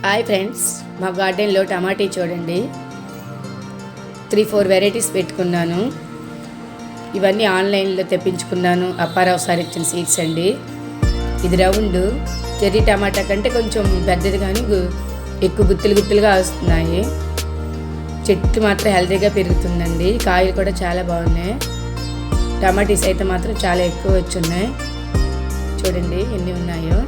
Hi friends, మా గార్డెన్లో టమాటీ చూడండి 3-4 వెరైటీస్ పెట్టుకున్నాను. ఇవన్నీ ఆన్లైన్లో తెప్పించుకున్నాను. అప్పారావు సార్ ఇచ్చిన సీడ్స్ అండి. ఇది రౌండ్ చెర్రీ టమాటా కంటే కొంచెం పెద్దది, కానీ ఎక్కువ గుత్తులుగా వస్తున్నాయి. చెట్టు మాత్రం హెల్తీగా పెరుగుతుందండి. కాయలు కూడా చాలా బాగున్నాయి. టమాటీస్ అయితే మాత్రం చాలా ఎక్కువ వచ్చున్నాయి. చూడండి ఎన్ని ఉన్నాయో.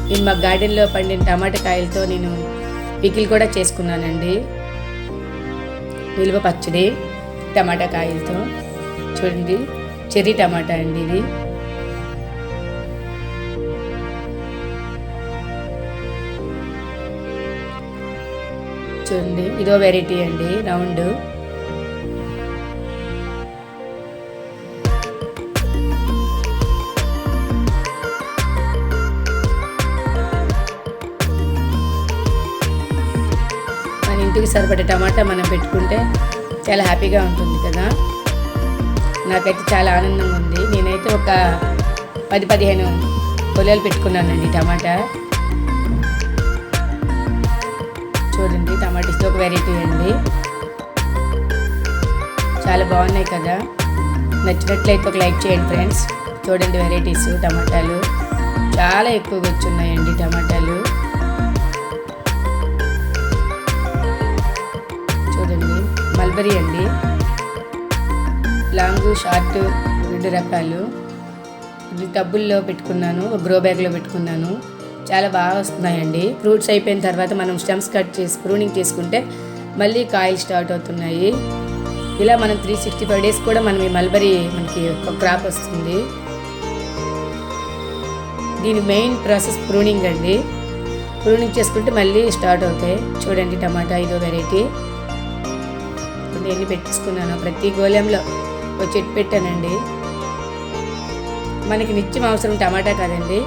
నేను మా గార్డెన్లో పండిన టమాటా కాయలతో నేను పికిల్ కూడా చేసుకున్నానండి. నిల్వ పచ్చడి టమాటా కాయలతో. చూడండి చెర్రీ టమాటా అండి ఇది. చూడండి ఇదో వెరైటీ అండి, రౌండ్. ఇంటికి సరిపడే టమాటా మనం పెట్టుకుంటే చాలా హ్యాపీగా ఉంటుంది కదా. నాకైతే చాలా ఆనందంగా ఉంది. నేనైతే ఒక 10-15 పొలాలు పెట్టుకున్నానండి టమాటా. చూడండి టమాటాస్ ఒక వెరైటీ అండి, చాలా బాగున్నాయి కదా. నచ్చినట్లయితే ఒక లైక్ చేయండి ఫ్రెండ్స్. చూడండి వెరైటీస్ టమాటాలు చాలా ఎక్కువగా వచ్చున్నాయండి. టమాటాలు చూడండి మల్బరీ అండి, లాంగ్ షార్ట్ 2 రకాలు. ఇది టబ్బుల్లో పెట్టుకున్నాను, ఒక గ్రో బ్యాగ్లో పెట్టుకున్నాను. చాలా బాగా వస్తున్నాయండి. ఫ్రూట్స్ అయిపోయిన తర్వాత మనం స్టెమ్స్ కట్ చేసి ప్రూనింగ్ చేసుకుంటే మళ్ళీ కాయలు స్టార్ట్ అవుతున్నాయి. ఇలా మనం 365 డేస్ కూడా మనం ఈ మల్బరీ మనకి ఒక క్రాప్ వస్తుంది. దీని మెయిన్ ప్రాసెస్ ప్రూనింగ్ అండి. ప్రూనింగ్ చేసుకుంటే మళ్ళీ స్టార్ట్ అవుతాయి. చూడండి టమాటా ఇదో వెరైటీ. ఎన్ని పెట్టేసుకున్నాను, ప్రతి గోళంలో ఒక చెట్టు పెట్టానండి. మనకి నిత్యం అవసరం టమాటా కదండి.